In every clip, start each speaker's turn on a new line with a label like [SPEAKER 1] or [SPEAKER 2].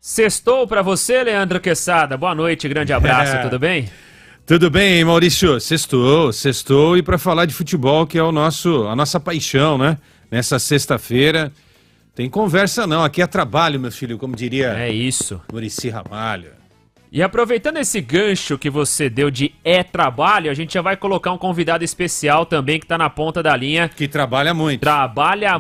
[SPEAKER 1] Sextou pra você, Leandro Quesada. Boa noite, grande abraço, tudo bem?
[SPEAKER 2] Tudo bem, Maurício? Sextou e para falar de futebol, que é a nossa paixão, né? Nessa sexta-feira, tem conversa não, aqui é trabalho, meu filho, como diria
[SPEAKER 1] É isso.
[SPEAKER 2] Muricy Ramalho.
[SPEAKER 1] E aproveitando esse gancho que você deu de trabalho, a gente já vai colocar um convidado especial também que tá na ponta da linha.
[SPEAKER 2] Que trabalha muito.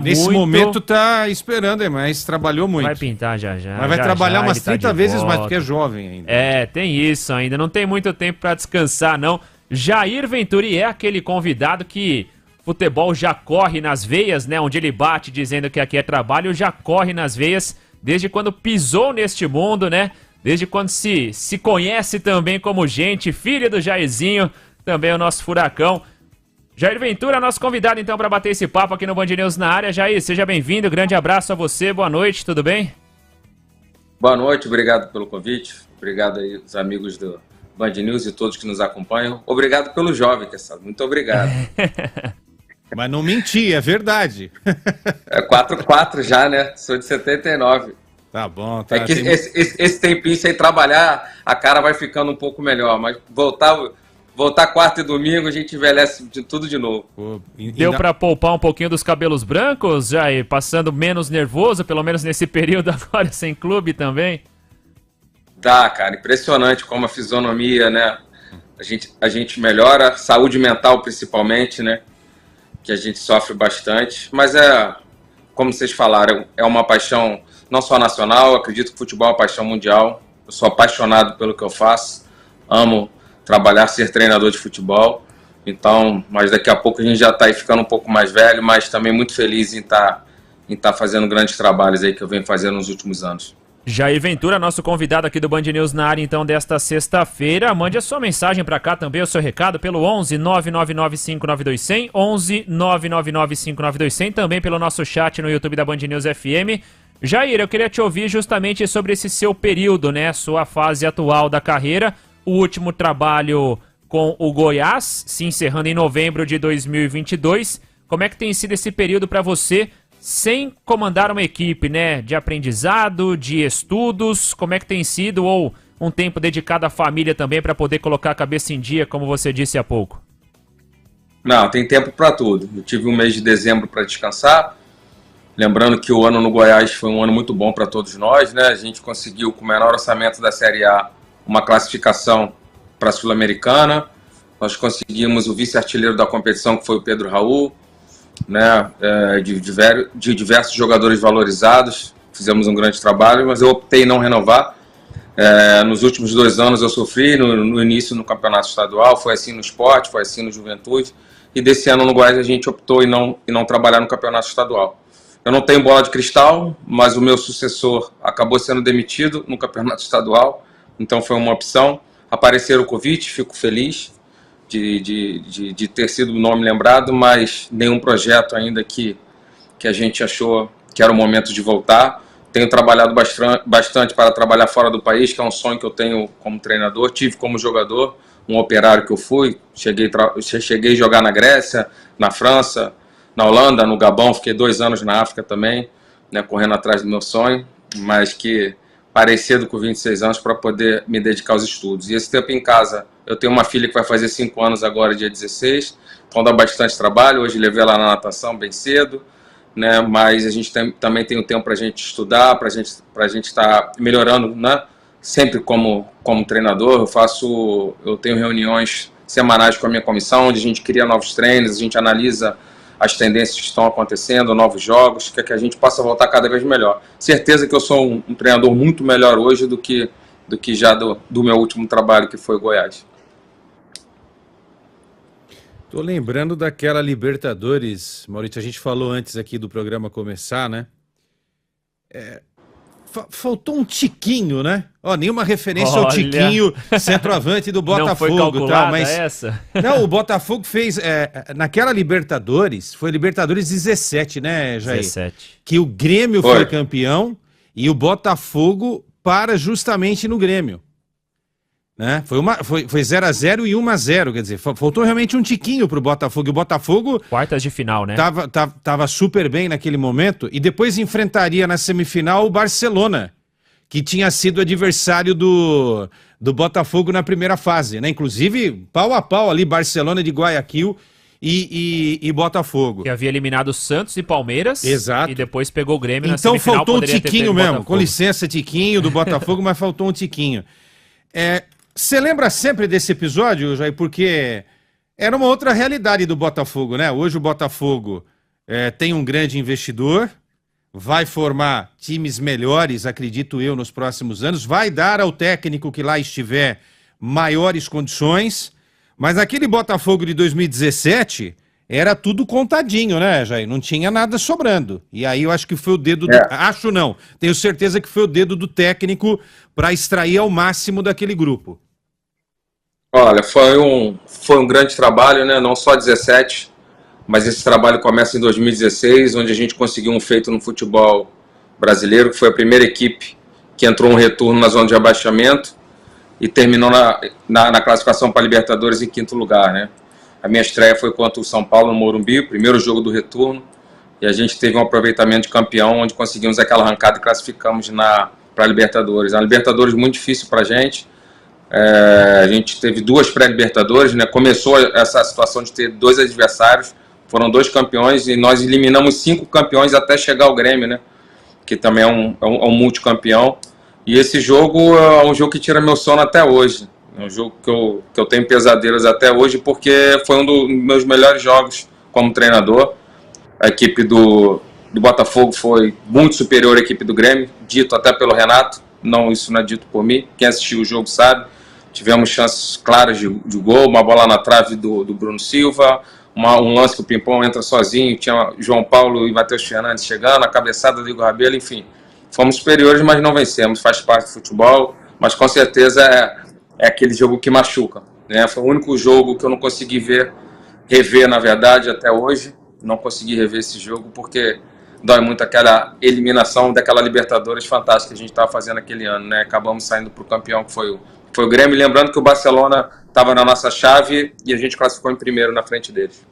[SPEAKER 1] Nesse
[SPEAKER 2] Nesse momento tá esperando, mas trabalhou muito.
[SPEAKER 1] Vai pintar já.
[SPEAKER 2] Mas vai trabalhar umas 30 vezes mais, porque é
[SPEAKER 1] volta.
[SPEAKER 2] jovem ainda.
[SPEAKER 1] Tem isso ainda, não tem muito tempo pra descansar, não. Jair Venturi é aquele convidado que futebol já corre nas veias, né? Onde ele bate dizendo que aqui é trabalho, já corre nas veias desde quando pisou neste mundo, né? Desde quando se conhece também como gente, filho do Jairzinho, também o nosso furacão. Jair Ventura, nosso convidado então para bater esse papo aqui no Band News na área. Jair, seja bem-vindo, grande abraço a você, boa noite, tudo bem?
[SPEAKER 3] Boa noite, obrigado pelo convite, obrigado aí os amigos do Band News e todos que nos acompanham. Obrigado pelo jovem, muito obrigado.
[SPEAKER 2] Mas não menti, é verdade.
[SPEAKER 3] É 4-4 já, né? Sou de 79.
[SPEAKER 2] Tá bom, tá.
[SPEAKER 3] É que esse tempinho sem trabalhar, a cara vai ficando um pouco melhor, mas voltar quarta e domingo, a gente envelhece tudo de novo.
[SPEAKER 1] Deu pra poupar um pouquinho dos cabelos brancos, Jair? Passando menos nervoso, pelo menos nesse período agora sem clube também?
[SPEAKER 3] Dá, cara, impressionante como a fisionomia, né? A gente melhora, saúde mental principalmente, né? Que a gente sofre bastante, mas como vocês falaram, é uma paixão não só nacional, acredito que futebol é uma paixão mundial. Eu sou apaixonado pelo que eu faço, amo trabalhar, ser treinador de futebol. Então, mas daqui a pouco a gente já está aí ficando um pouco mais velho, mas também muito feliz em tá fazendo grandes trabalhos aí que eu venho fazendo nos últimos anos.
[SPEAKER 1] Jair Ventura, nosso convidado aqui do Band News na área, então, desta sexta-feira. Mande a sua mensagem para cá também, o seu recado, pelo 11 999 592100, 11 999 592100, também pelo nosso chat no YouTube da Band News FM. Jair, eu queria te ouvir justamente sobre esse seu período, né, sua fase atual da carreira, o último trabalho com o Goiás, se encerrando em novembro de 2022. Como é que tem sido esse período para você, sem comandar uma equipe, né, de aprendizado, de estudos? Como é que tem sido, ou um tempo dedicado à família também para poder colocar a cabeça em dia, como você disse há pouco?
[SPEAKER 3] Não, tem tempo para tudo. Eu tive um mês de dezembro para descansar. Lembrando que o ano no Goiás foi um ano muito bom para todos nós, né? A gente conseguiu, com o menor orçamento da Série A, uma classificação para a Sul-Americana. Nós conseguimos o vice-artilheiro da competição, que foi o Pedro Raul, né? De diversos jogadores valorizados. Fizemos um grande trabalho, mas eu optei em não renovar. Nos últimos 2 anos eu sofri, no início no campeonato estadual, foi assim no Sport, foi assim no Juventude. E desse ano no Goiás a gente optou em não trabalhar no campeonato estadual. Eu não tenho bola de cristal, mas o meu sucessor acabou sendo demitido no campeonato estadual, então foi uma opção. Apareceram o convite, fico feliz de ter sido o nome lembrado, mas nenhum projeto ainda que a gente achou que era o momento de voltar. Tenho trabalhado bastante para trabalhar fora do país, que é um sonho que eu tenho como treinador, tive como jogador, um operário que eu fui, cheguei a jogar na Grécia, na França, na Holanda, no Gabão, fiquei 2 anos na África também, né, correndo atrás do meu sonho, mas que parei cedo com 26 anos para poder me dedicar aos estudos. E esse tempo em casa, eu tenho uma filha que vai fazer 5 anos agora, dia 16, então dá bastante trabalho. Hoje levei ela na natação bem cedo, né, mas a gente também tem o tempo para a gente estudar, para a gente estar melhorando, né, sempre como treinador. Eu tenho reuniões semanais com a minha comissão, onde a gente cria novos treinos, a gente analisa as tendências que estão acontecendo, novos jogos, que a gente possa voltar cada vez melhor. Certeza que eu sou um treinador muito melhor hoje do que já do meu último trabalho, que foi o Goiás.
[SPEAKER 2] Tô lembrando daquela Libertadores, Maurício, a gente falou antes aqui do programa começar, né? Faltou um tiquinho, né? Nenhuma referência ao Tiquinho, centroavante do Botafogo.
[SPEAKER 1] Não foi calculada,
[SPEAKER 2] tá? Mas
[SPEAKER 1] essa?
[SPEAKER 2] Não, o Botafogo fez... naquela Libertadores, foi Libertadores 17, né, Jair?
[SPEAKER 1] 17.
[SPEAKER 2] Que o Grêmio foi campeão e o Botafogo para justamente no Grêmio. Né? Foi 0-0 e 1-0, quer dizer, faltou realmente um tiquinho pro Botafogo. E o Botafogo...
[SPEAKER 1] Quartas de final, né?
[SPEAKER 2] Tava super bem naquele momento e depois enfrentaria na semifinal o Barcelona, que tinha sido adversário do Botafogo na primeira fase, né? Inclusive, pau a pau ali, Barcelona de Guayaquil e Botafogo.
[SPEAKER 1] Que havia eliminado Santos e Palmeiras.
[SPEAKER 2] Exato.
[SPEAKER 1] E depois pegou o Grêmio na
[SPEAKER 2] então
[SPEAKER 1] semifinal.
[SPEAKER 2] Faltou um
[SPEAKER 1] poderia ter
[SPEAKER 2] tiquinho
[SPEAKER 1] pego o
[SPEAKER 2] mesmo,
[SPEAKER 1] Botafogo.
[SPEAKER 2] com licença, tiquinho do Botafogo, mas faltou um tiquinho. Você lembra sempre desse episódio, Jair? Porque era uma outra realidade do Botafogo, né? Hoje o Botafogo tem um grande investidor, vai formar times melhores, acredito eu, nos próximos anos, vai dar ao técnico que lá estiver maiores condições, mas aquele Botafogo de 2017 era tudo contadinho, né, Jair? Não tinha nada sobrando. E aí eu acho que foi o dedo... Acho não, tenho certeza que foi o dedo do técnico para extrair ao máximo daquele grupo.
[SPEAKER 3] Olha, foi um grande trabalho, né? Não só 17, mas esse trabalho começa em 2016, onde a gente conseguiu um feito no futebol brasileiro, que foi a primeira equipe que entrou um retorno na zona de abaixamento e terminou na classificação para a Libertadores em 5º lugar, né? A minha estreia foi contra o São Paulo no Morumbi, o primeiro jogo do retorno, e a gente teve um aproveitamento de campeão, onde conseguimos aquela arrancada e classificamos para a Libertadores. A Libertadores muito difícil para a gente. A gente teve 2 pré-libertadores, né? Começou essa situação de ter 2 adversários, foram 2 campeões e nós eliminamos 5 campeões até chegar ao Grêmio, né? Que também é um multicampeão. E esse jogo é um jogo que tira meu sono até hoje. É um jogo que eu tenho pesadelos até hoje, porque foi um dos meus melhores jogos como treinador. A equipe do Botafogo foi muito superior à equipe do Grêmio, dito até pelo Renato. Não, isso não é dito por mim. Quem assistiu o jogo sabe. Tivemos chances claras de gol, uma bola na trave do Bruno Silva, um lance que o Pimpão entra sozinho, tinha João Paulo e Matheus Fernandes chegando, a cabeçada do Igor Rabelo, enfim. Fomos superiores, mas não vencemos, faz parte do futebol, mas com certeza é aquele jogo que machuca, né? Foi o único jogo que eu não consegui rever, na verdade, até hoje. Não consegui rever esse jogo porque dói muito aquela eliminação daquela Libertadores fantástica que a gente estava fazendo aquele ano, né? Acabamos saindo para o campeão, que foi o Grêmio, lembrando que o Barcelona estava na nossa chave e a gente classificou em primeiro na frente deles.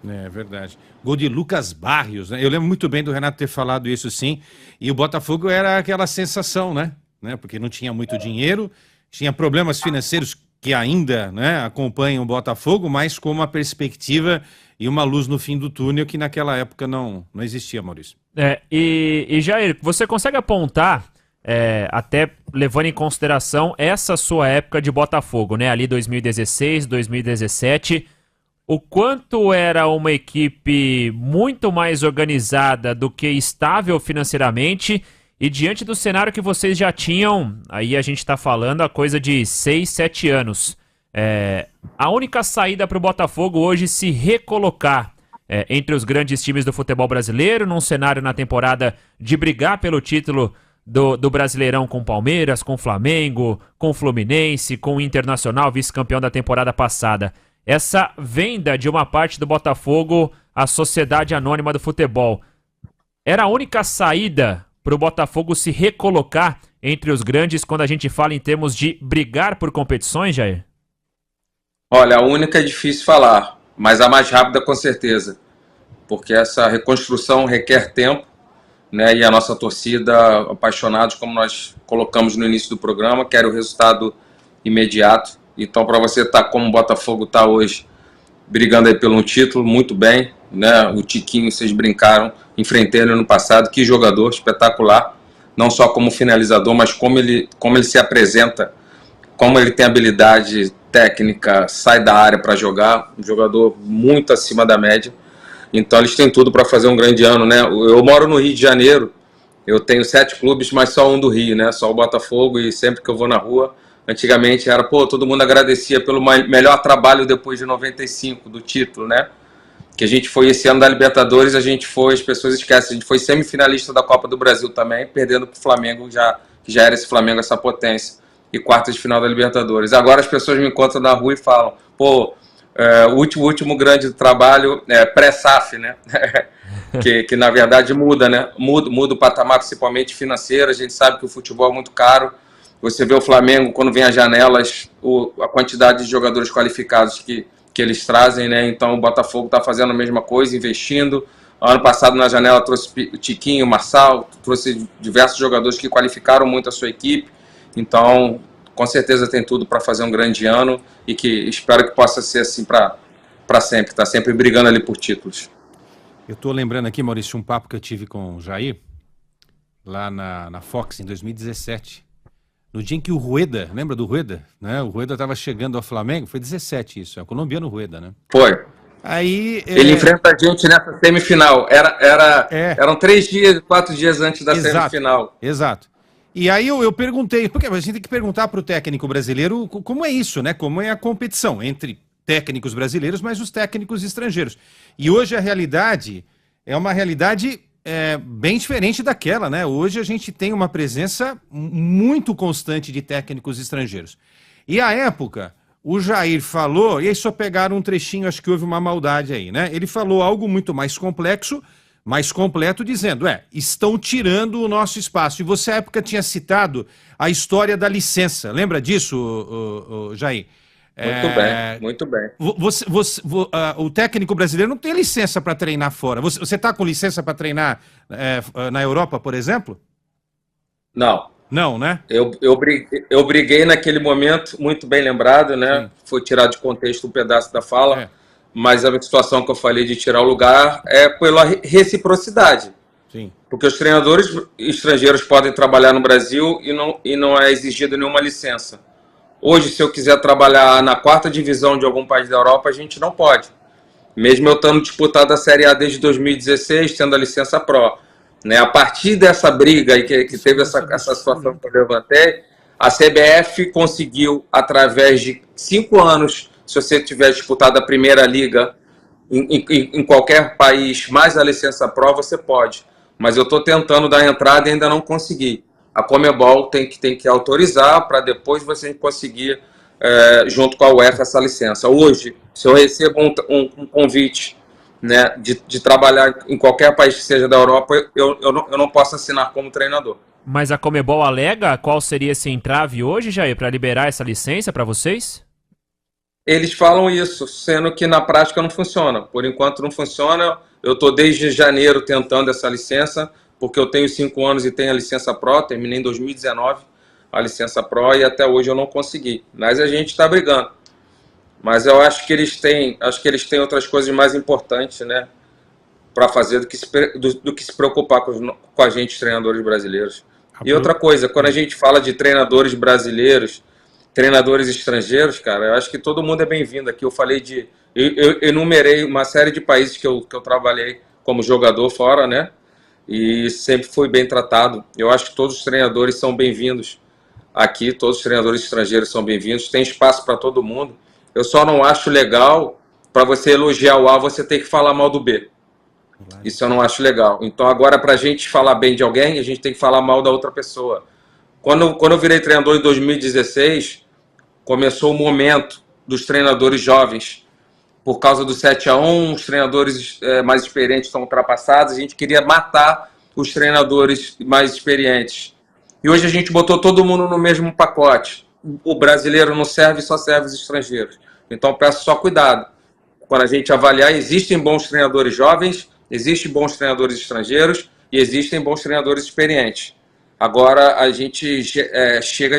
[SPEAKER 2] É verdade. Gol de Lucas Barrios, né? Eu lembro muito bem do Renato ter falado isso, sim. E o Botafogo era aquela sensação, né? Porque não tinha muito dinheiro, tinha problemas financeiros que ainda, né, acompanham o Botafogo, mas com uma perspectiva e uma luz no fim do túnel que naquela época não existia, Maurício.
[SPEAKER 1] E Jair, você consegue apontar, até levando em consideração essa sua época de Botafogo, né? Ali 2016, 2017, o quanto era uma equipe muito mais organizada do que estável financeiramente, e diante do cenário que vocês já tinham, aí a gente está falando a coisa de 6, 7 anos, a única saída para o Botafogo hoje se recolocar entre os grandes times do futebol brasileiro, num cenário na temporada de brigar pelo título do Brasileirão com o Palmeiras, com o Flamengo, com o Fluminense, com o Internacional, vice-campeão da temporada passada. Essa venda de uma parte do Botafogo à Sociedade Anônima do Futebol era a única saída para o Botafogo se recolocar entre os grandes quando a gente fala em termos de brigar por competições, Jair?
[SPEAKER 3] Olha, a única é difícil falar, mas a mais rápida com certeza, porque essa reconstrução requer tempo, né? E a nossa torcida, apaixonados, como nós colocamos no início do programa, quer o resultado imediato. Então, para você estar como o Botafogo está hoje, brigando aí pelo título, muito bem, né? O Tiquinho, vocês brincaram, enfrentei ele no passado, que jogador espetacular, não só como finalizador, mas como ele se apresenta, como ele tem habilidade técnica, sai da área para jogar, um jogador muito acima da média. Então eles têm tudo para fazer um grande ano, né? Eu moro no Rio de Janeiro, eu tenho 7 clubes, mas só um do Rio, né? Só o Botafogo, e sempre que eu vou na rua, antigamente era, todo mundo agradecia pelo melhor trabalho depois de 95, do título, né? Que a gente foi esse ano da Libertadores, as pessoas esquecem, a gente foi semifinalista da Copa do Brasil também, perdendo para o Flamengo, que já era esse Flamengo, essa potência, e quartas de final da Libertadores. Agora as pessoas me encontram na rua e falam, o último grande trabalho é pré-SAF, né? que na verdade muda, né? Muda o patamar, principalmente financeiro. A gente sabe que o futebol é muito caro. Você vê o Flamengo, quando vem às janelas, a quantidade de jogadores qualificados que eles trazem, né? Então o Botafogo está fazendo a mesma coisa, investindo, Ano passado, na janela, trouxe o Tiquinho, o Marçal, trouxe diversos jogadores que qualificaram muito a sua equipe. Então, com certeza tem tudo para fazer um grande ano e que espero que possa ser assim para sempre. Tá sempre brigando ali por títulos.
[SPEAKER 2] Eu estou lembrando aqui, Maurício, um papo que eu tive com o Jair, lá na Fox, em 2017. No dia em que o Rueda, lembra do Rueda? Né? O Rueda estava chegando ao Flamengo, foi 17 isso, é o colombiano Rueda, né?
[SPEAKER 3] Foi.
[SPEAKER 2] Aí,
[SPEAKER 3] ele enfrenta a gente nessa semifinal. Eram 3 dias, 4 dias antes da semifinal.
[SPEAKER 2] Exato. E aí eu perguntei, porque a gente tem que perguntar para o técnico brasileiro como é isso, né? Como é a competição entre técnicos brasileiros, mas os técnicos estrangeiros. E hoje a realidade é uma realidade bem diferente daquela, né? Hoje a gente tem uma presença muito constante de técnicos estrangeiros. E à época, o Jair falou, e aí só pegaram um trechinho, acho que houve uma maldade aí, né? Ele falou algo muito mais complexo, mais completo, dizendo, estão tirando o nosso espaço. E você à época tinha citado a história da licença. Lembra disso, Jair?
[SPEAKER 3] Muito bem.
[SPEAKER 2] O técnico brasileiro não tem licença para treinar fora. Você está com licença para treinar na Europa, por exemplo?
[SPEAKER 3] Não.
[SPEAKER 2] Não, né?
[SPEAKER 3] Eu briguei naquele momento, muito bem lembrado, né? Sim. Foi tirado de contexto um pedaço da fala, mas a situação que eu falei de tirar o lugar é pela reciprocidade.
[SPEAKER 2] Sim.
[SPEAKER 3] Porque os treinadores estrangeiros podem trabalhar no Brasil e não é exigida nenhuma licença. Hoje, se eu quiser trabalhar na 4ª divisão de algum país da Europa, a gente não pode. Mesmo eu estando disputado a Série A desde 2016, tendo a licença Pro. Né? A partir dessa briga aí que teve essa situação que eu levantei, a CBF conseguiu, através de 5 anos, se você tiver disputado a primeira liga em qualquer país, mais a licença Pro, você pode. Mas eu estou tentando dar entrada e ainda não consegui. A Conmebol tem que autorizar para depois você conseguir, junto com a UEFA, essa licença. Hoje, se eu recebo um convite, né, de trabalhar em qualquer país que seja da Europa, eu não posso assinar como treinador.
[SPEAKER 1] Mas a Conmebol alega qual seria esse entrave hoje, Jair, para liberar essa licença para vocês?
[SPEAKER 3] Eles falam isso, sendo que na prática não funciona. Por enquanto não funciona. Eu estou desde janeiro tentando essa licença, porque eu tenho 5 anos e tenho a licença Pro, terminei em 2019 a licença Pro e até hoje eu não consegui. Mas a gente está brigando. Mas eu acho que eles têm outras coisas mais importantes, né, para fazer do que se preocupar com a gente, treinadores brasileiros. E outra coisa, quando a gente fala de treinadores brasileiros, treinadores estrangeiros, cara, eu acho que todo mundo é bem-vindo aqui. Eu enumerei uma série de países que eu trabalhei como jogador fora, né, e sempre fui bem tratado. Eu acho que todos os treinadores são bem-vindos aqui, todos os treinadores estrangeiros são bem-vindos, tem espaço para todo mundo. Eu só não acho legal, para você elogiar o A, você ter que falar mal do B. Isso eu não acho legal. Então agora, para a gente falar bem de alguém, a gente tem que falar mal da outra pessoa. Quando eu virei treinador em 2016, começou o momento dos treinadores jovens. Por causa do 7-1, os treinadores mais experientes estão ultrapassados, a gente queria matar os treinadores mais experientes. E hoje a gente botou todo mundo no mesmo pacote. O brasileiro não serve, só serve os estrangeiros. Então peço só cuidado. Quando a gente avaliar, existem bons treinadores jovens, existem bons treinadores estrangeiros e existem bons treinadores experientes. Agora a gente chega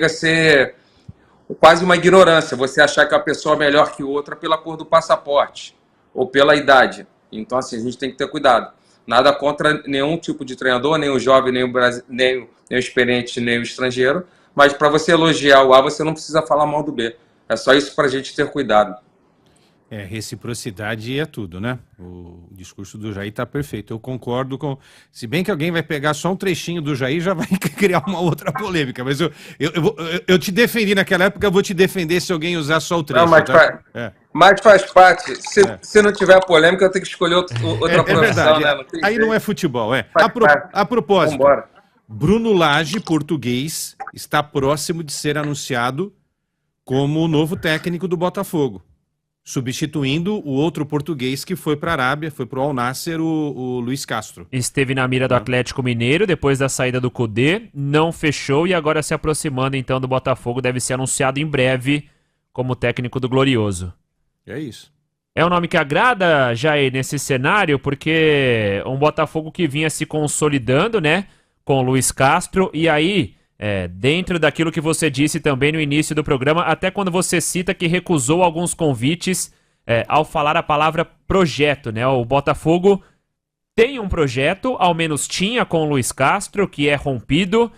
[SPEAKER 3] a ser quase uma ignorância, você achar que a pessoa é melhor que outra pela cor do passaporte ou pela idade. Então assim, a gente tem que ter cuidado. Nada contra nenhum tipo de treinador, nem o jovem, nem o experiente, nem o estrangeiro, mas para você elogiar o A, você não precisa falar mal do B. É só isso para a gente ter cuidado.
[SPEAKER 2] Reciprocidade é tudo, né? O discurso do Jair está perfeito. Eu concordo com... Se bem que alguém vai pegar só um trechinho do Jair, já vai criar uma outra polêmica. Mas eu te defendi naquela época, eu vou te defender se alguém usar só o trecho. Não,
[SPEAKER 3] mas faz parte. Se não tiver polêmica, eu tenho que escolher outra profissão, né? Não
[SPEAKER 2] aí não é futebol, A propósito,
[SPEAKER 3] vambora.
[SPEAKER 2] Bruno Lage, português, está próximo de ser anunciado como o novo técnico do Botafogo, substituindo o outro português que foi para a Arábia, foi para o Al Nassr, o Luiz Castro.
[SPEAKER 1] Esteve na mira do Atlético Mineiro depois da saída do Cudê, não fechou e agora se aproximando então do Botafogo, deve ser anunciado em breve como técnico do Glorioso.
[SPEAKER 2] É isso.
[SPEAKER 1] É um nome que agrada, Jair, nesse cenário, porque um Botafogo que vinha se consolidando, né, com o Luiz Castro, e aí, dentro daquilo que você disse também no início do programa, até quando você cita que recusou alguns convites ao falar a palavra projeto, né, o Botafogo tem um projeto, ao menos tinha com o Luiz Castro, que é rompido,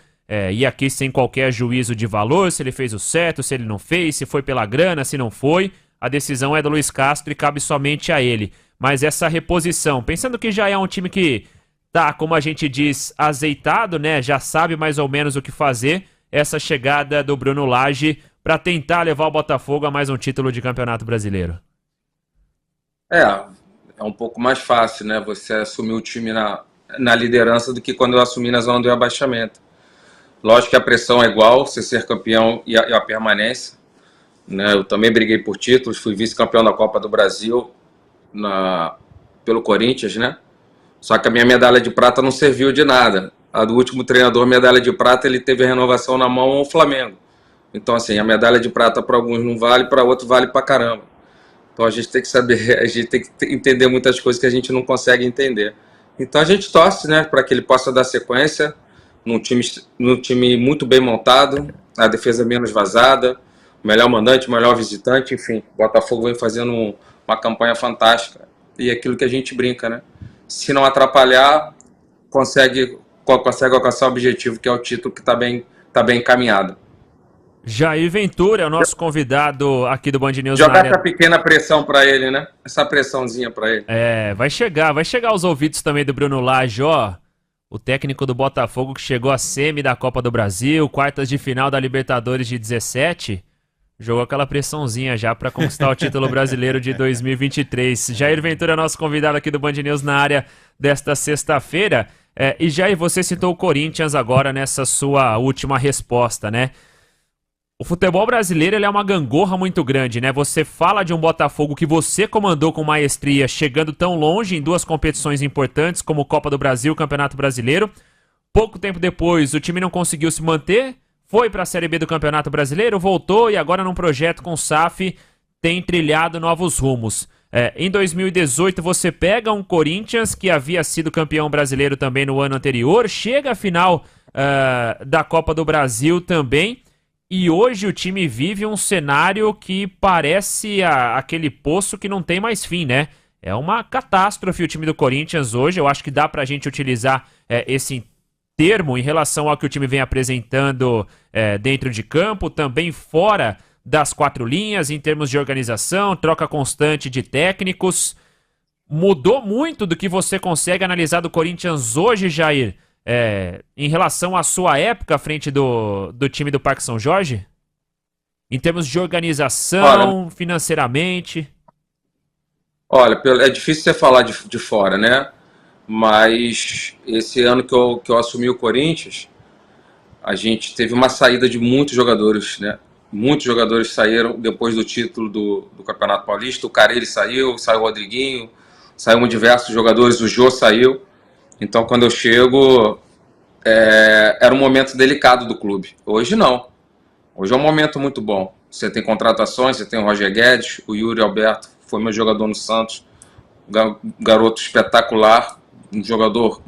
[SPEAKER 1] e aqui sem qualquer juízo de valor, se ele fez o certo, se ele não fez, se foi pela grana, se não foi. A decisão é do Luiz Castro e cabe somente a ele. Mas essa reposição, pensando que já é um time que tá, como a gente diz, azeitado, né? Já sabe mais ou menos o que fazer. Essa chegada do Bruno Lage para tentar levar o Botafogo a mais um título de Campeonato Brasileiro.
[SPEAKER 3] É um pouco mais fácil, né? Você assumir o time na liderança do que quando eu assumi na zona do rebaixamento. Lógico que a pressão é igual, você ser campeão e a permanência. Né, eu também briguei por títulos, fui vice-campeão da Copa do Brasil pelo Corinthians, né? Só que a minha medalha de prata não serviu de nada. A do último treinador, medalha de prata, ele teve a renovação na mão ao Flamengo. Então, assim, a medalha de prata para alguns não vale, para outros vale para caramba. Então a gente tem que saber, a gente tem que entender muitas coisas que a gente não consegue entender. Então a gente torce, né, para que ele possa dar sequência num time muito bem montado, a defesa menos vazada, melhor mandante, melhor visitante, enfim, o Botafogo vem fazendo uma campanha fantástica. E é aquilo que a gente brinca, né? Se não atrapalhar, consegue alcançar o objetivo, que é o título que está bem encaminhado.
[SPEAKER 1] Jair Ventura é o nosso convidado aqui do Band News.
[SPEAKER 3] Jogar essa pequena pressão para ele, né? Essa pressãozinha para ele.
[SPEAKER 1] Vai chegar aos ouvidos também do Bruno Lage, ó. O técnico do Botafogo que chegou à semi da Copa do Brasil, quartas de final da Libertadores de 17... jogou aquela pressãozinha já para conquistar o título brasileiro de 2023. Jair Ventura, nosso convidado aqui do Band News na área desta sexta-feira. E Jair, você citou o Corinthians agora nessa sua última resposta, né? O futebol brasileiro ele é uma gangorra muito grande, né? Você fala de um Botafogo que você comandou com maestria, chegando tão longe em duas competições importantes como Copa do Brasil e Campeonato Brasileiro. Pouco tempo depois, o time não conseguiu se manter, foi para a Série B do Campeonato Brasileiro, voltou e agora num projeto com o SAF tem trilhado novos rumos. Em 2018 você pega um Corinthians que havia sido campeão brasileiro também no ano anterior, chega à final da Copa do Brasil também, e hoje o time vive um cenário que parece aquele poço que não tem mais fim, né? É uma catástrofe o time do Corinthians hoje, eu acho que dá pra gente utilizar esse termo em relação ao que o time vem apresentando dentro de campo, também fora das quatro linhas, em termos de organização, troca constante de técnicos. Mudou muito do que você consegue analisar do Corinthians hoje, Jair, em relação à sua época à frente do time do Parque São Jorge? Em termos de organização, financeiramente?
[SPEAKER 3] Olha, é difícil você falar de fora, né? Mas esse ano que eu assumi o Corinthians, a gente teve uma saída de muitos jogadores, né? Muitos jogadores saíram depois do título do Campeonato Paulista. O Carille saiu o Rodriguinho, saíram diversos jogadores, o Jô saiu. Então, quando eu chego, era um momento delicado do clube. Hoje não. Hoje é um momento muito bom. Você tem contratações, você tem o Roger Guedes, o Yuri Alberto, foi meu jogador no Santos, garoto espetacular, um jogador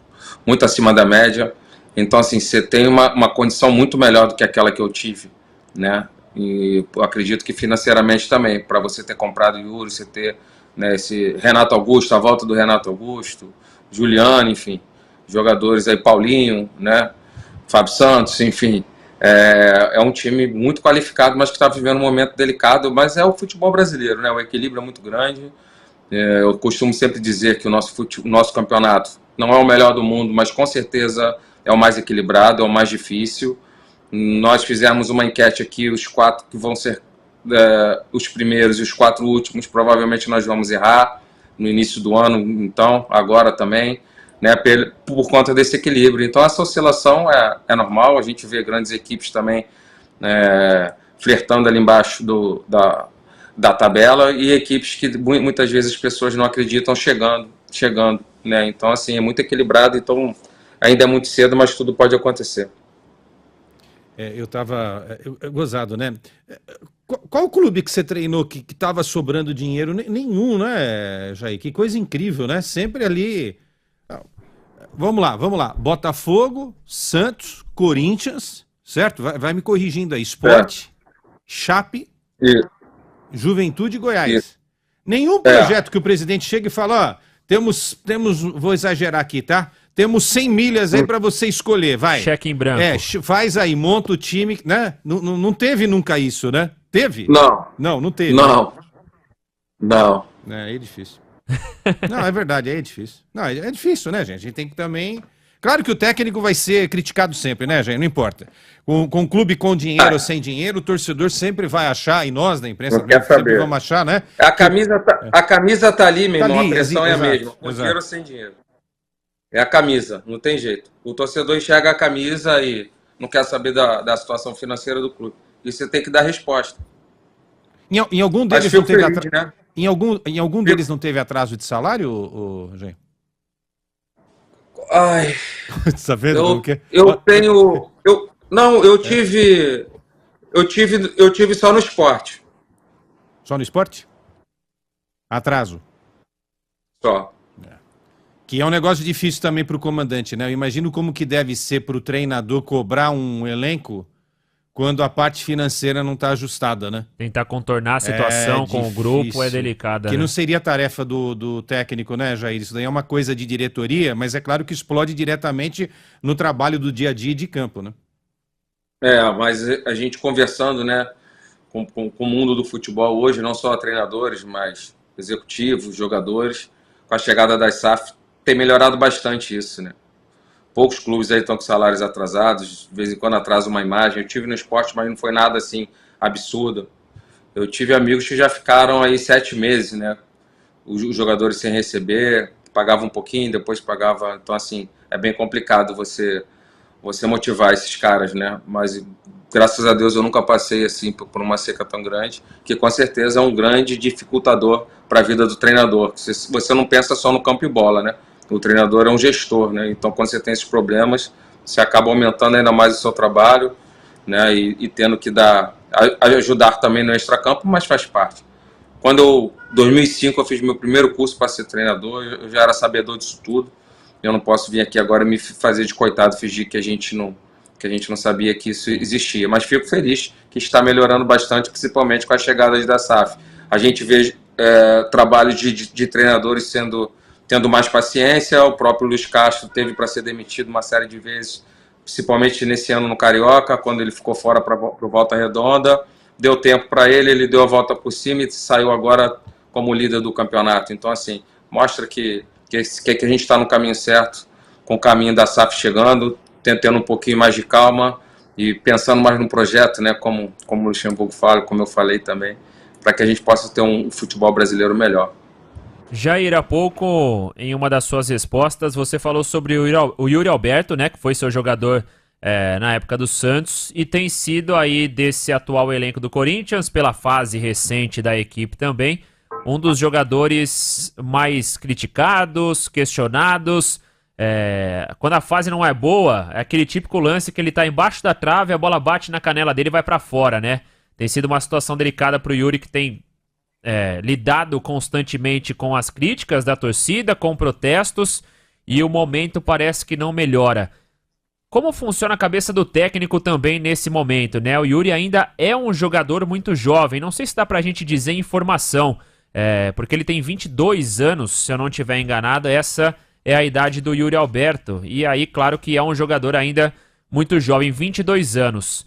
[SPEAKER 3] muito acima da média. Então, assim, você tem uma condição muito melhor do que aquela que eu tive, né? E eu acredito que financeiramente também, para você ter comprado o Yuri, você ter, né, esse Renato Augusto, a volta do Renato Augusto, Juliano, enfim, jogadores aí, Paulinho, né, Fábio Santos, enfim, é um time muito qualificado, mas que está vivendo um momento delicado, mas é o futebol brasileiro, né, o equilíbrio é muito grande. Eu costumo sempre dizer que o nosso campeonato não é o melhor do mundo, mas com certeza é o mais equilibrado, é o mais difícil. Nós fizemos uma enquete aqui, os 4 que vão ser os primeiros e os 4 últimos, provavelmente nós vamos errar no início do ano, então, agora também, né, por conta desse equilíbrio. Então, essa oscilação é normal, a gente vê grandes equipes também flertando ali embaixo da tabela e equipes que muitas vezes as pessoas não acreditam chegando, né? Então, assim, é muito equilibrado, então ainda é muito cedo, mas tudo pode acontecer.
[SPEAKER 2] Eu tava gozado, né? Qual clube que você treinou que tava sobrando dinheiro? Nenhum, né, Jair? Que coisa incrível, né? Sempre ali. Vamos lá. Botafogo, Santos, Corinthians, certo? Vai me corrigindo aí. Sport, Chape,
[SPEAKER 3] Isso,
[SPEAKER 2] Juventude e Goiás.
[SPEAKER 3] isso.
[SPEAKER 2] Nenhum projeto que o presidente chega e fala, ó, temos, vou exagerar aqui, tá? Temos 100 milhas aí para você escolher, vai.
[SPEAKER 1] Cheque em branco.
[SPEAKER 2] Faz aí, monta o time, né? Não teve nunca isso, né? Teve?
[SPEAKER 3] Não.
[SPEAKER 2] Não teve.
[SPEAKER 3] Não.
[SPEAKER 2] É difícil. Não, é verdade, é difícil. Não, é difícil, né, gente? A gente tem que também... Claro que o técnico vai ser criticado sempre, né, gente? Não importa. Com clube com dinheiro ou sem dinheiro, o torcedor sempre vai achar, e nós da imprensa sempre vamos achar, né?
[SPEAKER 3] A camisa tá ali, meu irmão, a pressão é a mesma. Com dinheiro ou sem dinheiro. É a camisa, não tem jeito. O torcedor enxerga a camisa e não quer saber da situação financeira do clube. E você tem que dar resposta.
[SPEAKER 2] Em algum deles não teve atraso,
[SPEAKER 3] né?
[SPEAKER 2] Em algum deles não teve atraso de salário, Jair?
[SPEAKER 3] Ai,
[SPEAKER 2] tá vendo como que é?
[SPEAKER 3] Eu tive só no esporte.
[SPEAKER 2] Só no esporte? Atraso.
[SPEAKER 3] Só.
[SPEAKER 2] Que é um negócio difícil também para o comandante, né? Eu imagino como que deve ser para o treinador cobrar um elenco quando a parte financeira não está ajustada, né?
[SPEAKER 1] Tentar contornar a situação com o grupo é delicada.
[SPEAKER 2] Que
[SPEAKER 1] né?
[SPEAKER 2] não seria tarefa do técnico, né, Jair? Isso daí é uma coisa de diretoria, mas é claro que explode diretamente no trabalho do dia a dia de campo, né?
[SPEAKER 3] Mas a gente conversando, né, com o mundo do futebol hoje, não só treinadores, mas executivos, jogadores, com a chegada das SAF, tem melhorado bastante isso, né? Poucos clubes aí estão com salários atrasados, de vez em quando atrasa uma imagem. Eu tive no esporte, mas não foi nada assim absurdo. Eu tive amigos que já ficaram aí 7 meses, né? Os jogadores sem receber, pagavam um pouquinho, depois pagava. Então, assim, é bem complicado você motivar esses caras, né? Mas, graças a Deus, eu nunca passei assim por uma seca tão grande, que com certeza é um grande dificultador para a vida do treinador. Você não pensa só no campo e bola, né? O treinador é um gestor, né? Então, quando você tem esses problemas, você acaba aumentando ainda mais o seu trabalho, né? E tendo que ajudar também no extracampo, mas faz parte. Quando em 2005 eu fiz meu primeiro curso para ser treinador, eu já era sabedor disso tudo. Eu não posso vir aqui agora e me fazer de coitado, fingir que a gente não sabia que isso existia. Mas fico feliz que está melhorando bastante, principalmente com a chegada da SAF. A gente vê trabalho de treinadores tendo mais paciência. O próprio Luiz Castro teve para ser demitido uma série de vezes, principalmente nesse ano no Carioca, quando ele ficou fora para Volta Redonda. Deu tempo para ele deu a volta por cima e saiu agora como líder do campeonato. Então, assim, mostra que a gente está no caminho certo, com o caminho da SAF chegando, tendo um pouquinho mais de calma e pensando mais no projeto, né, como o Luxemburgo fala, como eu falei também, para que a gente possa ter um futebol brasileiro melhor.
[SPEAKER 1] Jair, há pouco, em uma das suas respostas, você falou sobre o Yuri Alberto, né, que foi seu jogador na época do Santos e tem sido aí desse atual elenco do Corinthians, pela fase recente da equipe também, um dos jogadores mais criticados, questionados. Quando a fase não é boa, é aquele típico lance que ele tá embaixo da trave, a bola bate na canela dele e vai pra fora, né? Tem sido uma situação delicada pro Yuri, que tem lidado constantemente com as críticas da torcida, com protestos, e o momento parece que não melhora. Como funciona a cabeça do técnico também nesse momento, né? O Yuri ainda é um jogador muito jovem, não sei se dá pra gente dizer em formação, porque ele tem 22 anos, se eu não estiver enganado, essa é a idade do Yuri Alberto, e aí claro que é um jogador ainda muito jovem, 22 anos.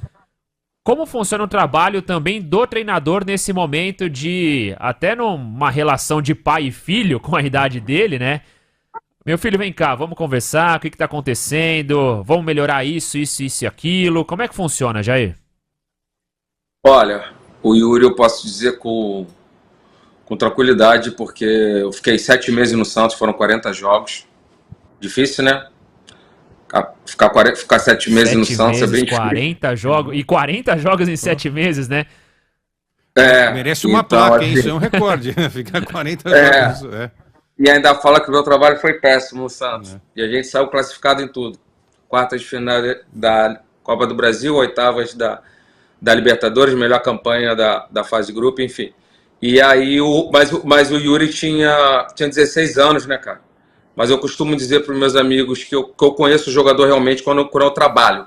[SPEAKER 1] Como funciona o trabalho também do treinador nesse momento de, até numa relação de pai e filho com a idade dele, né? Meu filho, vem cá, vamos conversar, o que está acontecendo, vamos melhorar isso e aquilo. Como é que funciona, Jair?
[SPEAKER 3] Olha, o Yuri eu posso dizer com tranquilidade, porque eu fiquei 7 meses no Santos, foram 40 jogos. Difícil, né? Ficar 7 meses no Santos é bem difícil.
[SPEAKER 1] 40 jogos, e 40 jogos em 7 meses, né?
[SPEAKER 2] Merece uma placa, hein? Isso é um recorde. Ficar 40 jogos.
[SPEAKER 3] E ainda fala que o meu trabalho foi péssimo no Santos. E a gente saiu classificado em tudo. Quartas de final Copa do Brasil, oitavas da Libertadores, melhor campanha da fase de grupo, enfim. E aí, mas o Yuri tinha 16 anos, né, cara? Mas eu costumo dizer para os meus amigos que eu conheço o jogador realmente quando eu trabalho,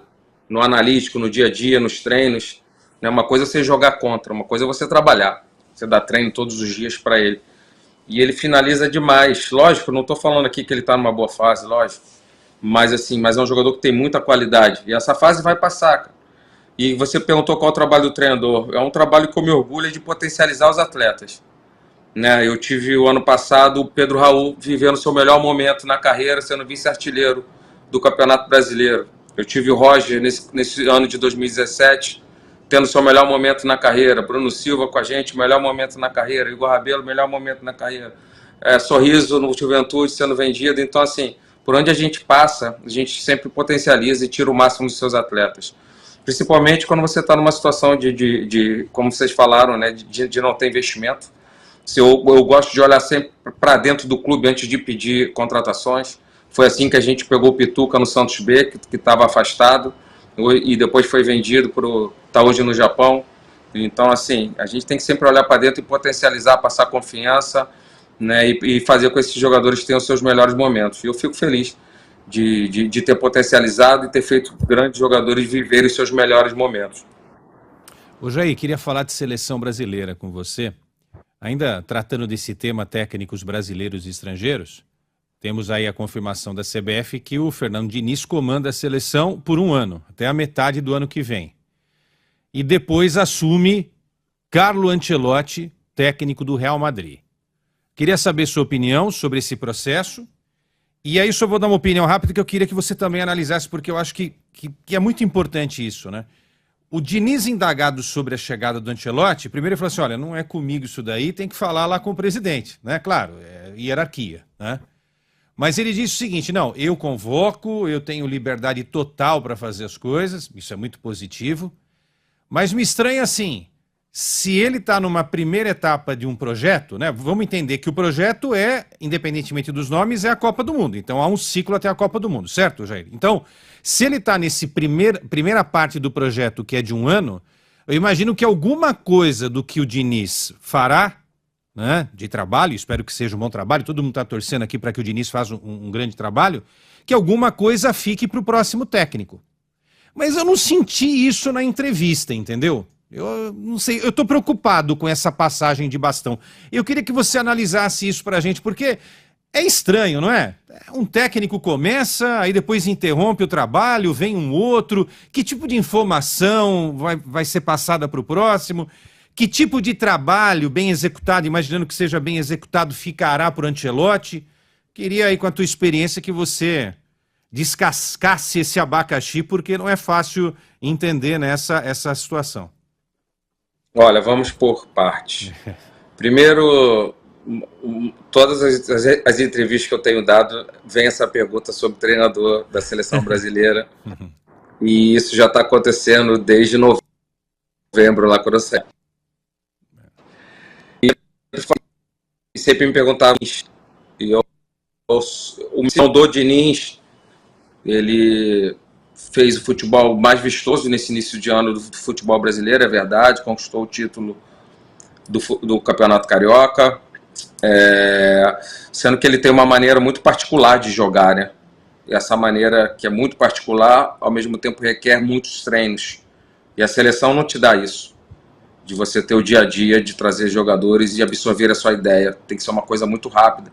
[SPEAKER 3] no analítico, no dia a dia, nos treinos. Né? Uma coisa é você jogar contra, uma coisa é você trabalhar. Você dá treino todos os dias para ele. E ele finaliza demais. Lógico, não estou falando aqui que ele está numa boa fase, lógico. Mas é um jogador que tem muita qualidade. E essa fase vai passar, cara. E você perguntou qual é o trabalho do treinador. É um trabalho que eu me orgulho de potencializar os atletas. Né? Eu tive o ano passado o Pedro Raul vivendo seu melhor momento na carreira, sendo vice-artilheiro do Campeonato Brasileiro. Eu tive o Roger nesse ano de 2017, tendo seu melhor momento na carreira. Bruno Silva com a gente, melhor momento na carreira. Igor Rabelo, melhor momento na carreira. Sorriso no Juventude sendo vendido. Então, assim, por onde a gente passa, a gente sempre potencializa e tira o máximo dos seus atletas. Principalmente quando você está numa situação de, como vocês falaram, né, de não ter investimento. Eu gosto de olhar sempre para dentro do clube antes de pedir contratações. Foi assim que a gente pegou o Pituca no Santos B, que estava afastado, e depois foi vendido está hoje no Japão. Então, assim, a gente tem que sempre olhar para dentro e potencializar, passar confiança, né, e fazer com que esses jogadores tenham os seus melhores momentos. E eu fico feliz de ter potencializado e ter feito grandes jogadores viverem os seus melhores momentos.
[SPEAKER 2] Ô Jair, queria falar de seleção brasileira com você. Ainda tratando desse tema técnicos brasileiros e estrangeiros, temos aí a confirmação da CBF que o Fernando Diniz comanda a seleção por um ano, até a metade do ano que vem. E depois assume Carlo Ancelotti, técnico do Real Madrid. Queria saber sua opinião sobre esse processo. E aí só vou dar uma opinião rápida que eu queria que você também analisasse, porque eu acho que é muito importante isso, né? O Diniz, indagado sobre a chegada do Ancelotti, primeiro ele falou assim, olha, não é comigo isso daí, tem que falar lá com o presidente, né? Claro, é hierarquia, né? Mas ele disse o seguinte, não, eu convoco, eu tenho liberdade total para fazer as coisas, isso é muito positivo, mas me estranha assim, se ele está numa primeira etapa de um projeto, né? Vamos entender que o projeto independentemente dos nomes, é a Copa do Mundo. Então há um ciclo até a Copa do Mundo, certo, Jair? Então, se ele está nesse primeira parte do projeto, que é de um ano, eu imagino que alguma coisa do que o Diniz fará, né, de trabalho, espero que seja um bom trabalho, todo mundo está torcendo aqui para que o Diniz faça um grande trabalho, que alguma coisa fique para o próximo técnico. Mas eu não senti isso na entrevista, entendeu? Eu não sei, eu estou preocupado com essa passagem de bastão. Eu queria que você analisasse isso para a gente, porque é estranho, não é? Um técnico começa, aí depois interrompe o trabalho, vem um outro. Que tipo de informação vai ser passada para o próximo? Que tipo de trabalho bem executado, imaginando que seja bem executado, ficará por Ancelotti? Queria aí, com a tua experiência, que você descascasse esse abacaxi, porque não é fácil entender essa situação.
[SPEAKER 3] Olha, vamos por partes. Primeiro, todas as entrevistas que eu tenho dado, vem essa pergunta sobre o treinador da seleção brasileira. E isso já está acontecendo desde novembro, lá quando eu saí. E sempre me perguntavam, o do Diniz, ele fez o futebol mais vistoso nesse início de ano do futebol brasileiro, é verdade, conquistou o título do Campeonato Carioca, sendo que ele tem uma maneira muito particular de jogar, né? E essa maneira que é muito particular, ao mesmo tempo requer muitos treinos. E a seleção não te dá isso, de você ter o dia a dia, de trazer jogadores e absorver a sua ideia. Tem que ser uma coisa muito rápida.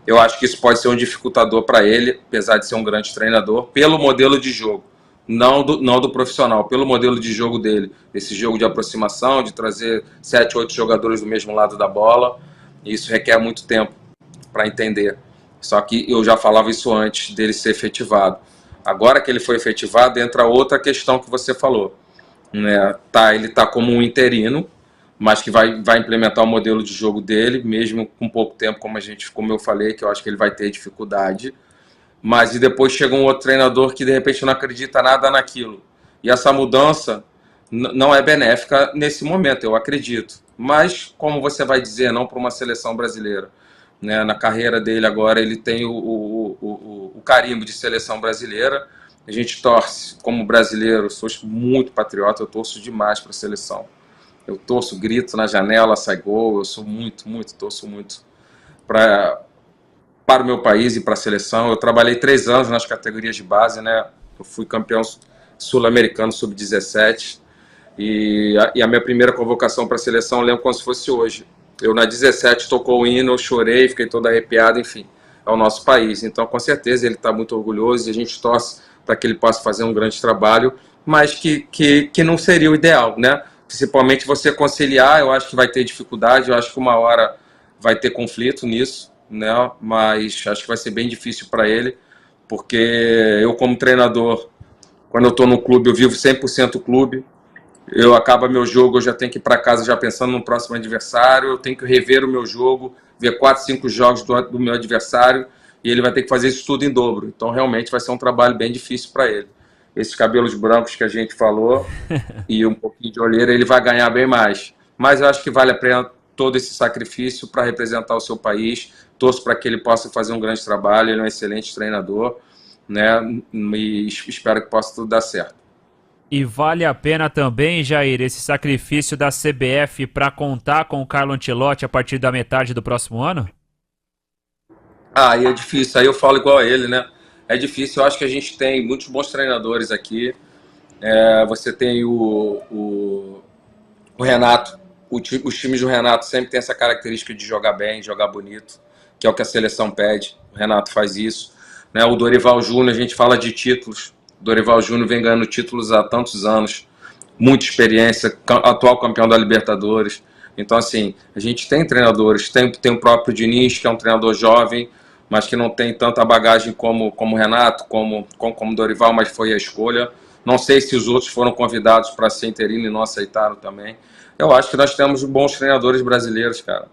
[SPEAKER 3] Eu acho que isso pode ser um dificultador para ele, apesar de ser um grande treinador, pelo modelo de jogo. Não do profissional, pelo modelo de jogo dele. Esse jogo de aproximação, de trazer 7, 8 jogadores do mesmo lado da bola. Isso requer muito tempo para entender. Só que eu já falava isso antes dele ser efetivado. Agora que ele foi efetivado, entra outra questão que você falou. Né? Ele está como um interino, mas que vai implementar o modelo de jogo dele, mesmo com pouco tempo, como eu falei, que eu acho que ele vai ter dificuldade. Mas e depois chega um outro treinador que de repente não acredita nada naquilo. E essa mudança não é benéfica nesse momento, eu acredito. Mas, como você vai dizer, não para uma seleção brasileira. Né? Na carreira dele agora ele tem o carimbo de seleção brasileira, A gente torce, como brasileiro, sou muito patriota, eu torço demais para a seleção. Eu torço, grito na janela, sai gol, eu sou torço muito para o meu país e para a seleção. Eu trabalhei 3 anos nas categorias de base, né? Eu fui campeão sul-americano sub-17 e a minha primeira convocação para a seleção eu lembro como se fosse hoje. Eu na 17 tocou o hino, eu chorei, fiquei todo arrepiado, enfim, é o nosso país. Então, com certeza, ele está muito orgulhoso e a gente torce para que ele possa fazer um grande trabalho, mas que não seria o ideal, né? Principalmente você conciliar, eu acho que vai ter dificuldade, eu acho que uma hora vai ter conflito nisso, né? Mas acho que vai ser bem difícil para ele, porque eu como treinador, quando eu estou no clube, eu vivo 100% clube, eu acabo meu jogo, eu já tenho que ir para casa já pensando no próximo adversário, eu tenho que rever o meu jogo, ver 4, 5 jogos do meu adversário, e ele vai ter que fazer isso tudo em dobro. Então, realmente, vai ser um trabalho bem difícil para ele. Esses cabelos brancos que a gente falou e um pouquinho de olheira, ele vai ganhar bem mais. Mas eu acho que vale a pena todo esse sacrifício para representar o seu país. Torço para que ele possa fazer um grande trabalho, ele é um excelente treinador, né? E espero que possa tudo dar certo.
[SPEAKER 1] E vale a pena também, Jair, esse sacrifício da CBF para contar com o Carlo Ancelotti a partir da metade do próximo ano?
[SPEAKER 3] Aí é difícil, aí eu falo igual a ele, né? É difícil, eu acho que a gente tem muitos bons treinadores aqui. Você tem o Renato, os times do Renato sempre tem essa característica de jogar bem, jogar bonito, que é o que a seleção pede. O Renato faz isso, né? O Dorival Júnior, a gente fala de títulos. O Dorival Júnior vem ganhando títulos há tantos anos, muita experiência, atual campeão da Libertadores. Então, assim, a gente tem treinadores, tem o próprio Diniz, que é um treinador jovem, mas que não tem tanta bagagem como o Renato, como o Dorival, mas foi a escolha. Não sei se os outros foram convidados para ser interino e não aceitaram também. Eu acho que nós temos bons treinadores brasileiros, cara.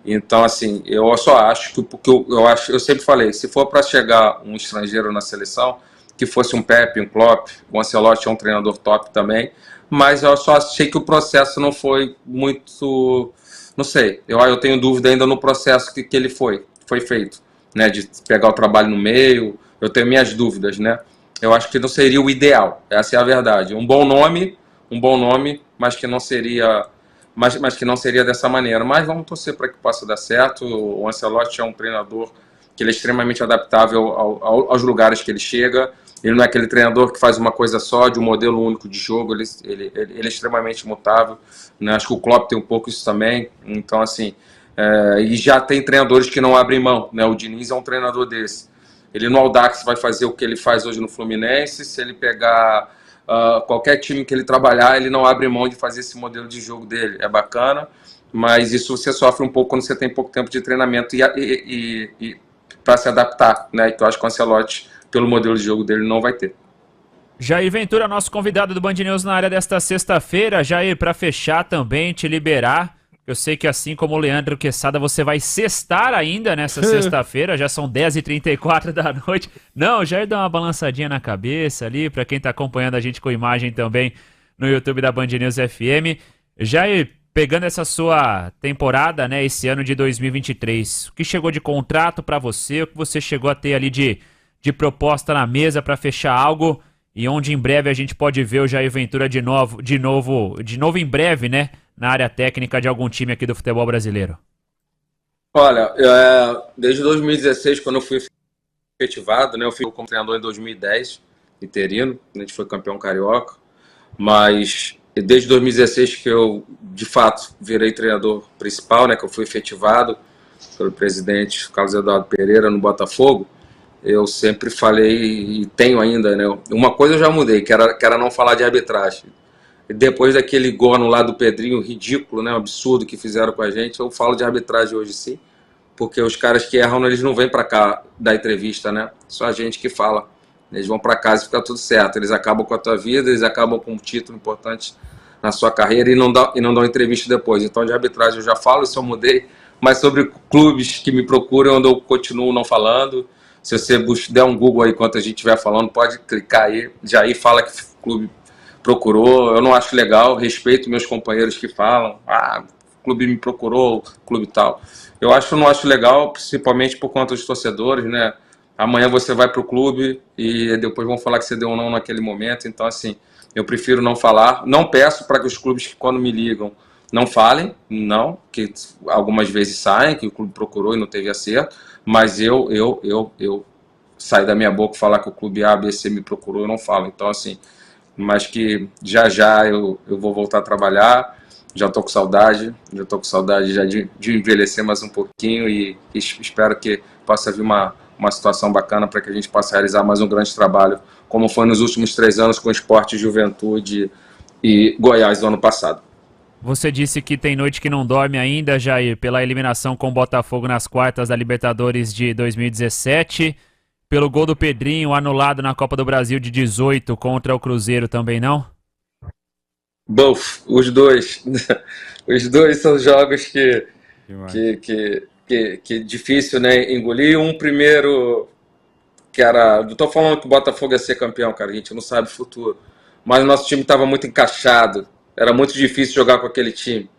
[SPEAKER 3] Então, assim, eu só acho que, porque eu sempre falei, se for para chegar um estrangeiro na seleção, que fosse um Pepe, um Klopp, o Ancelotti é um treinador top também, mas eu só achei que o processo não foi muito, não sei, eu tenho dúvida ainda no processo que ele foi feito, né, de pegar o trabalho no meio, eu tenho minhas dúvidas, né, eu acho que não seria o ideal, essa é a verdade, um bom nome, mas que não seria, mas que não seria dessa maneira, mas vamos torcer para que possa dar certo. O Ancelotti é um treinador que ele é extremamente adaptável aos lugares que ele chega. Ele não é aquele treinador que faz uma coisa só, de um modelo único de jogo, ele é extremamente mutável, né? Acho que o Klopp tem um pouco isso também, então assim, e já tem treinadores que não abrem mão, né? O Diniz é um treinador desse, ele no Audax vai fazer o que ele faz hoje no Fluminense, se ele pegar qualquer time que ele trabalhar, ele não abre mão de fazer esse modelo de jogo dele, é bacana, mas isso você sofre um pouco quando você tem pouco tempo de treinamento e para se adaptar, né? Que eu acho que o Ancelotti, pelo modelo de jogo dele, não vai ter.
[SPEAKER 1] Jair Ventura, nosso convidado do Band News na área desta sexta-feira. Jair, para fechar também, te liberar, eu sei que assim como o Leandro Quesada, você vai sextar ainda nessa sexta-feira, já são 10h34 da noite. Não, o Jair dá uma balançadinha na cabeça ali, para quem tá acompanhando a gente com imagem também no YouTube da Band News FM. Jair, pegando essa sua temporada, né, esse ano de 2023, o que chegou de contrato para você, o que você chegou a ter ali de proposta na mesa para fechar algo e onde em breve a gente pode ver o Jair Ventura de novo em breve, né, na área técnica de algum time aqui do futebol brasileiro?
[SPEAKER 3] Olha, desde 2016, quando eu fui efetivado, né, eu fui como treinador em 2010, interino, a gente foi campeão carioca, mas desde 2016 que eu, de fato, virei treinador principal, né, que eu fui efetivado pelo presidente Carlos Eduardo Pereira no Botafogo, eu sempre falei, e tenho ainda, né, uma coisa eu já mudei, que era não falar de arbitragem. E depois daquele gol no lado do Pedrinho, ridículo, né, absurdo que fizeram com a gente, eu falo de arbitragem hoje sim, porque os caras que erram, eles não vêm para cá dar entrevista, né, só a gente que fala. Eles vão para casa e fica tudo certo. Eles acabam com a tua vida, eles acabam com um título importante na sua carreira e não dão entrevista depois. Então, de arbitragem eu já falo, isso eu mudei, mas sobre clubes que me procuram, onde eu continuo não falando. Se você der um Google aí enquanto a gente estiver falando, pode clicar aí, já aí fala que o clube procurou. Eu não acho legal, respeito meus companheiros que falam, o clube me procurou, clube tal. Eu não acho legal, principalmente por conta dos torcedores, né? amanhã você vai para o clube e depois vão falar que você deu um não naquele momento. Então, assim, eu prefiro não falar. Não peço para que os clubes, quando me ligam, não falem, não, que algumas vezes saem, que o clube procurou e não teve acerto, mas eu sair da minha boca falar que o clube A, B, C me procurou, eu não falo. Então, assim, mas que já eu vou voltar a trabalhar, já estou com saudade já de envelhecer mais um pouquinho e espero que possa vir uma situação bacana para que a gente possa realizar mais um grande trabalho, como foi nos últimos 3 anos com o Sport, Juventude e Goiás no ano passado.
[SPEAKER 1] Você disse que tem noite que não dorme ainda, Jair, pela eliminação com o Botafogo nas quartas da Libertadores de 2017, pelo gol do Pedrinho anulado na Copa do Brasil de 18 contra o Cruzeiro também, não?
[SPEAKER 3] Bof, os dois. Os dois são jogos que difícil, né, engolir. Um primeiro que era... Não tô falando que o Botafogo ia ser campeão, cara, a gente não sabe o futuro. Mas o nosso time estava muito encaixado. Era muito difícil jogar com aquele time.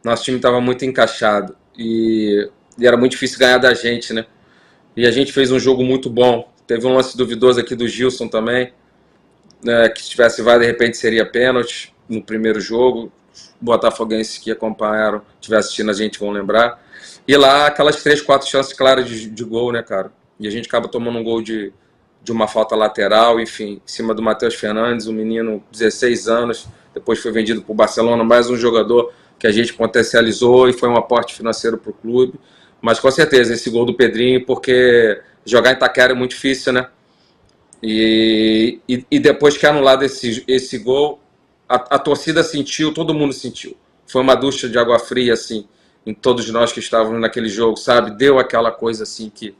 [SPEAKER 3] Nosso time estava muito encaixado. E era muito difícil ganhar da gente, né? E a gente fez um jogo muito bom. Teve um lance duvidoso aqui do Gilson também, né, que se tivesse VAR, de repente seria pênalti no primeiro jogo. Botafoguenses que acompanharam, estiver assistindo a gente vão lembrar. E lá aquelas 3, 4 chances claras de gol, né, cara? E a gente acaba tomando um gol de uma falta lateral, enfim, em cima do Matheus Fernandes, um menino de 16 anos, depois foi vendido para o Barcelona, mais um jogador que a gente potencializou e foi um aporte financeiro para o clube. Mas com certeza esse gol do Pedrinho, porque jogar em Itaquera é muito difícil, né? E depois que é anulado esse gol, a torcida sentiu, todo mundo sentiu. Foi uma ducha de água fria, assim, em todos nós que estávamos naquele jogo, sabe? Deu aquela coisa assim que,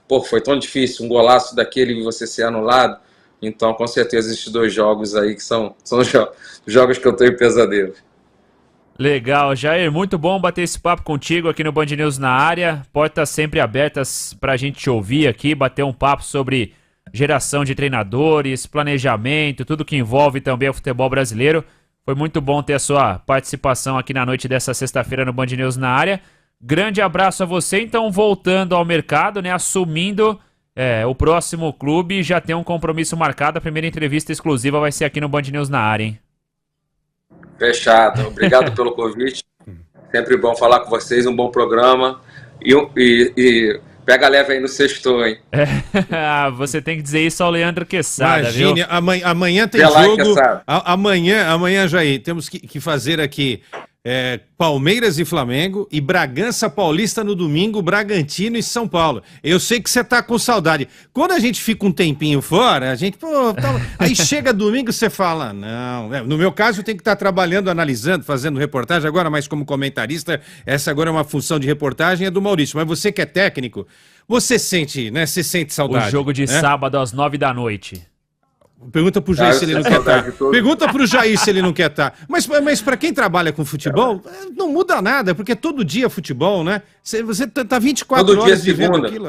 [SPEAKER 3] pô, foi tão difícil, um golaço daquele e você ser anulado. Então, com certeza, esses 2 jogos aí que são jogos que eu tenho pesadelo.
[SPEAKER 1] Legal, Jair, muito bom bater esse papo contigo aqui no Band News na área. Portas sempre abertas pra gente te ouvir aqui, bater um papo sobre geração de treinadores, planejamento, tudo que envolve também o futebol brasileiro. Foi muito bom ter a sua participação aqui na noite dessa sexta-feira no Band News na área. Grande abraço a você, então, voltando ao mercado, né, assumindo o próximo clube, já tem um compromisso marcado, a primeira entrevista exclusiva vai ser aqui no Band News na área, hein?
[SPEAKER 3] Fechado. Obrigado pelo convite. Sempre bom falar com vocês, um bom programa. E pega leve aí no sexto, hein?
[SPEAKER 1] Você tem que dizer isso ao Leandro Quesada,
[SPEAKER 2] imagine,
[SPEAKER 1] viu?
[SPEAKER 2] Amanhã tem jogo. Amanhã, Jair, temos que fazer aqui Palmeiras e Flamengo e Bragança Paulista no domingo, Bragantino e São Paulo. Eu sei que você tá com saudade. Quando a gente fica um tempinho fora, a gente, aí chega domingo você fala, não. No meu caso, eu tenho que estar trabalhando, analisando, fazendo reportagem agora, mas como comentarista, essa agora é uma função de reportagem, é do Maurício. Mas você que é técnico, você sente, né? Você sente saudade.
[SPEAKER 1] O jogo de
[SPEAKER 2] né?
[SPEAKER 1] sábado às 9 da noite.
[SPEAKER 2] Pergunta pro Jair se ele não quer estar. Pergunta pro Jair se ele não quer estar. Mas para quem trabalha com futebol, não muda nada, porque todo dia é futebol, né? Você tá 24 todo horas vivendo aquilo.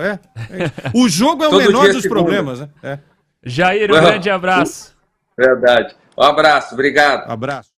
[SPEAKER 2] O jogo é o menor dos problemas, né?
[SPEAKER 1] Jair, um grande abraço.
[SPEAKER 3] Verdade. Um abraço, obrigado.
[SPEAKER 2] Abraço.